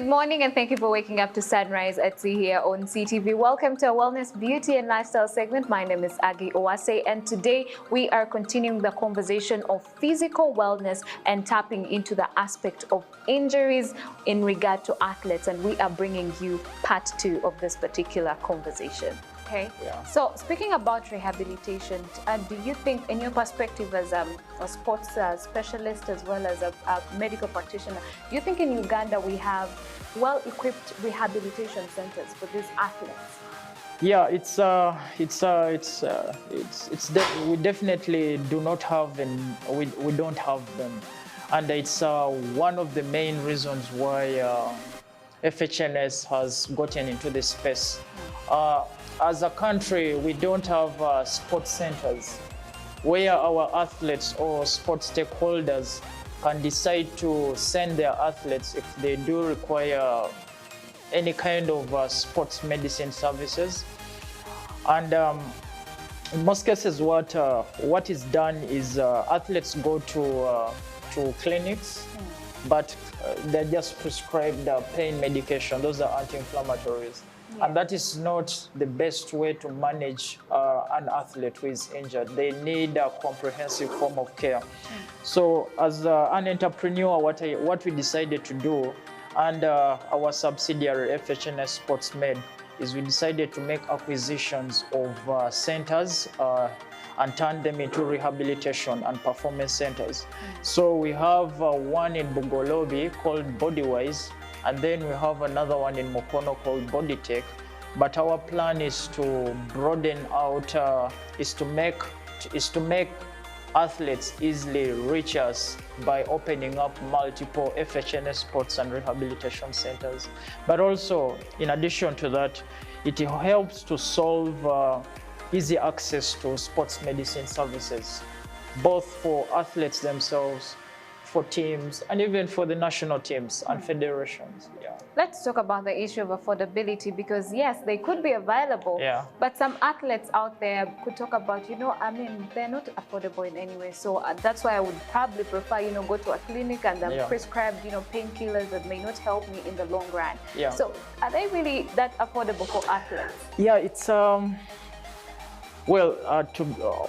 Good morning and thank you for waking up to Sunrise at Sea here on CTV. Welcome to our Wellness, Beauty and Lifestyle segment. My name is Agi Owase and today we are continuing the conversation of physical wellness and tapping into the aspect of injuries in regard to athletes, and we are bringing you part 2 of this particular conversation. Okay. Yeah. So speaking about rehabilitation, do you think, in your perspective as a sports specialist as well as a medical practitioner, do you think in Uganda we have well-equipped rehabilitation centers for these athletes? Yeah, we definitely do not have them. We don't have them, and it's one of the main reasons why FHNS has gotten into this space. As a country, we don't have sports centers where our athletes or sports stakeholders can decide to send their athletes if they do require any kind of sports medicine services. And in most cases, what is done is athletes go to clinics, but they're just prescribed pain medication. Those are anti-inflammatories. Yeah. And that is not the best way to manage an athlete who is injured. They need a comprehensive form of care. So as an entrepreneur, what we decided to do, and our subsidiary FHNS Sports Med, is we decided to make acquisitions of centers and turn them into rehabilitation and performance centers. So we have one in Bugolobi called Bodywise, and then we have another one in Mokono called Bodytech. But our plan is to broaden out, is to make athletes easily reach us by opening up multiple FHNS sports and rehabilitation centers. But also, in addition to that, it helps to solve easy access to sports medicine services, both for athletes themselves, for teams, and even for the national teams and federations. Yeah. Let's talk about the issue of affordability, because yes, they could be available, but some athletes out there could talk about, they're not affordable in any way. So that's why I would probably prefer, go to a clinic and then prescribe, painkillers that may not help me in the long run. Yeah. So are they really that affordable for athletes? Yeah, it's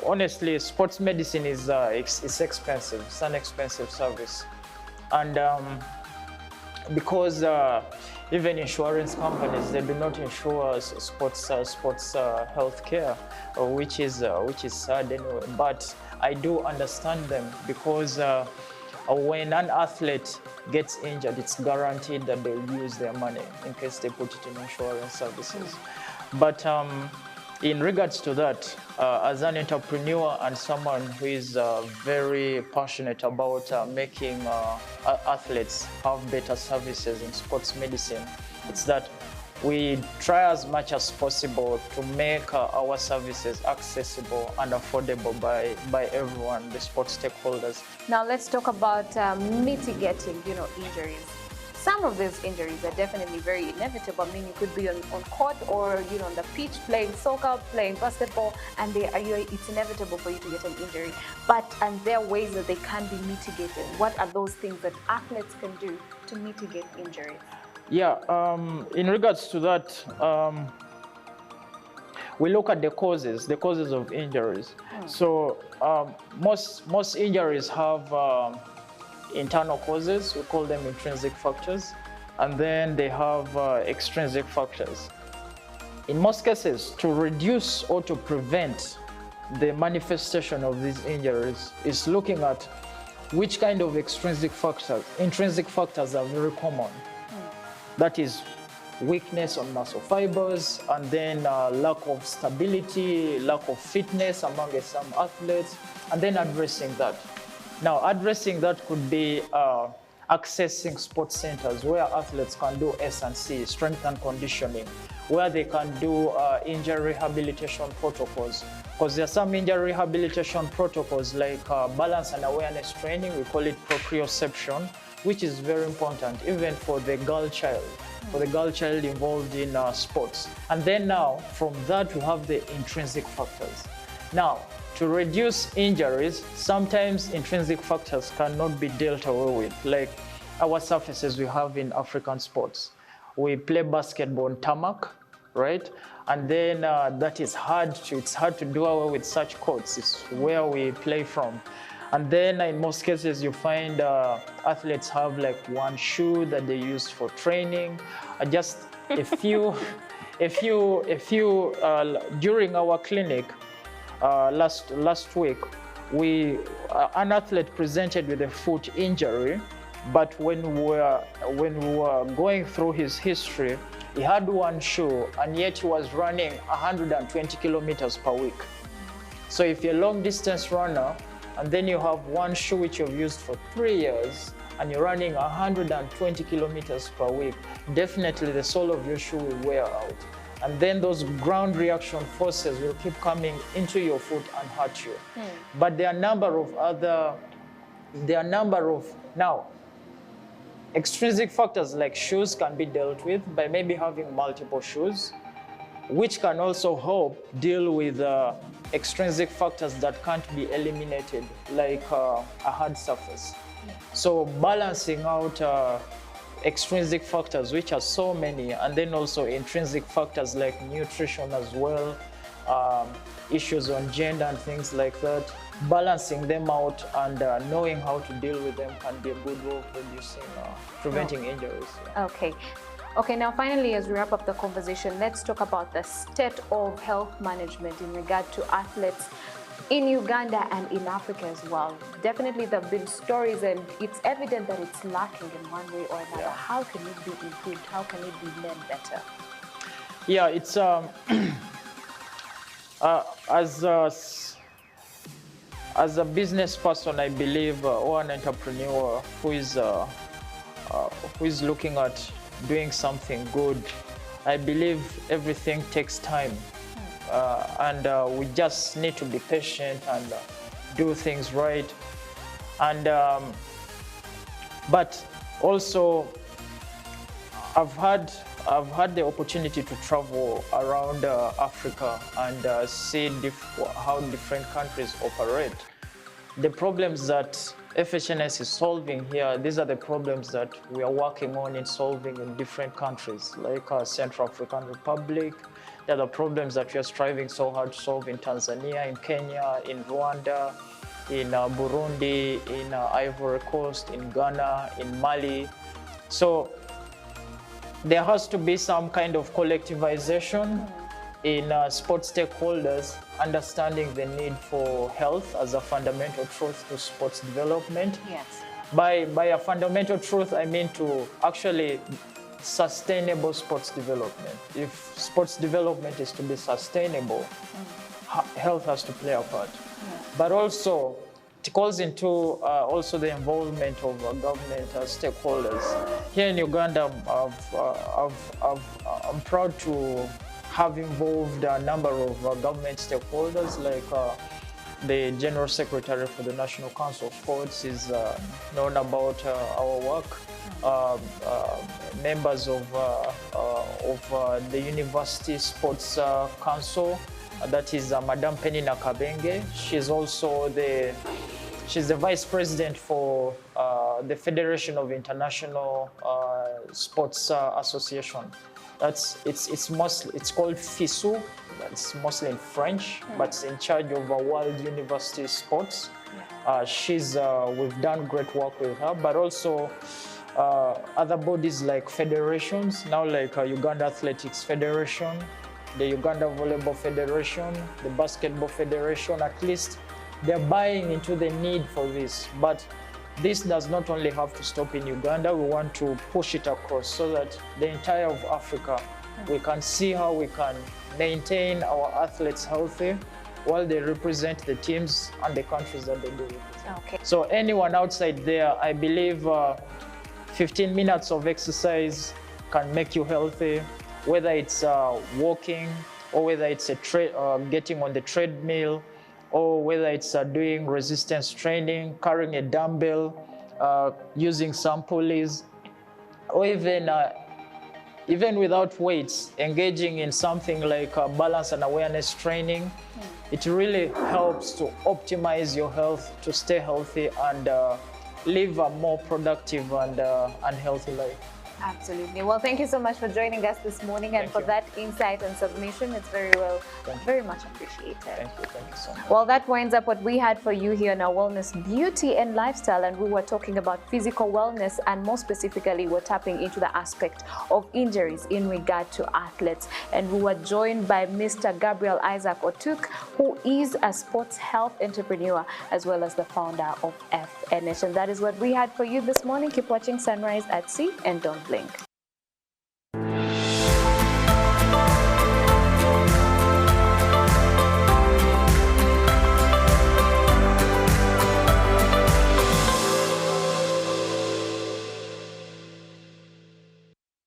honestly, sports medicine is it's expensive. It's an expensive service, and because even insurance companies, they do not insure sports health care, which is sad anyway. But I do understand them, because when an athlete gets injured, it's guaranteed that they'll use their money in case they put it in insurance services. But in regards to that, as an entrepreneur and someone who is very passionate about making athletes have better services in sports medicine, it's that we try as much as possible to make our services accessible and affordable by everyone, the sports stakeholders. Now let's talk about mitigating, injuries. Some of these injuries are definitely very inevitable. I mean, you could be on court or on the pitch playing soccer, playing basketball, and it's inevitable for you to get an injury. And there are ways that they can be mitigated. What are those things that athletes can do to mitigate injuries? Yeah, in regards to that, we look at the causes of injuries. So most injuries have internal causes. We call them intrinsic factors, and then they have extrinsic factors. In most cases, to reduce or to prevent the manifestation of these injuries is looking at which kind of extrinsic factors. Intrinsic factors are very common. That is weakness on muscle fibers, and then lack of stability, lack of fitness among some athletes, and then addressing that. Now, addressing that could be accessing sports centers where athletes can do S&C, strength and conditioning, where they can do injury rehabilitation protocols. Because there are some injury rehabilitation protocols like balance and awareness training. We call it proprioception, which is very important even for the girl child, involved in sports. And then now, from that, we have the intrinsic factors. Now, to reduce injuries, sometimes intrinsic factors cannot be dealt away with. Like our surfaces we have in African sports. We play basketball on tarmac, right? And then it's hard to do away with such courts. It's where we play from. And then in most cases you find athletes have like one shoe that they use for training. Just a few, during our clinic last week, an athlete presented with a foot injury, but when we were going through his history, he had one shoe and yet he was running 120 kilometers per week. So if you're a long distance runner and then you have one shoe which you've used for 3 years and you're running 120 kilometers per week, definitely the sole of your shoe will wear out. And then those ground reaction forces will keep coming into your foot and hurt you. But there are a number of now, extrinsic factors like shoes can be dealt with by maybe having multiple shoes, which can also help deal with extrinsic factors that can't be eliminated, like a hard surface. So balancing out extrinsic factors, which are so many, and then also intrinsic factors like nutrition as well, issues on gender and things like that, balancing them out and knowing how to deal with them can be a good way of preventing injuries. Yeah. Okay, now finally, as we wrap up the conversation, let's talk about the state of health management in regard to athletes in Uganda and in Africa as well. Definitely there have been stories and it's evident that it's lacking in one way or another. Yeah. How can it be improved? How can it be made better? Yeah, it's as a business person, I believe, or an entrepreneur who is looking at doing something good, I believe everything takes time. And we just need to be patient and do things right. And but also, I've had the opportunity to travel around Africa and see how different countries operate. The problems that FHNS is solving here, these are the problems that we are working on in solving in different countries, like Central African Republic. There are the problems that we are striving so hard to solve in Tanzania, in Kenya, in Rwanda, in Burundi, in Ivory Coast, in Ghana, in Mali. So there has to be some kind of collectivization in sports stakeholders, understanding the need for health as a fundamental truth to sports development. Yes. By a fundamental truth, I mean to actually sustainable sports development. If sports development is to be sustainable, health has to play a part. But also, it calls into also the involvement of government stakeholders. Here in Uganda, I'm proud to have involved a number of government stakeholders, like the General Secretary for the National Council of Sports is known about our work. Members of the University Sports Council, that is Madame Penina Kabenge. She's the Vice President for the Federation of International Sports Association. It's called FISU. It's mostly in French, but it's in charge of world university sports. We've done great work with her, but also other bodies like federations, now like Uganda Athletics Federation, the Uganda Volleyball Federation, the Basketball Federation. At least they're buying into the need for this. But this does not only have to stop in Uganda, we want to push it across so that the entire of Africa, we can see how we can maintain our athletes healthy while they represent the teams and the countries that they do represent. Okay. So anyone outside there, I believe 15 minutes of exercise can make you healthy, whether it's walking or whether it's getting on the treadmill, or whether it's doing resistance training, carrying a dumbbell, using some pulleys, or even without weights, engaging in something like balance and awareness training. It really helps to optimize your health, to stay healthy, and live a more productive and healthy life. Absolutely. Well, thank you so much for joining us this morning and for that insight and submission. It's very much appreciated. Thank you so much. Well, that winds up what we had for you here in our Wellness, Beauty and Lifestyle, and we were talking about physical wellness, and more specifically, we're tapping into the aspect of injuries in regard to athletes. And we were joined by Mr. Gabriel Isaac Otuk, who is a sports health entrepreneur as well as the founder of FNH. And that is what we had for you this morning. Keep watching Sunrise at Sea and don't blink.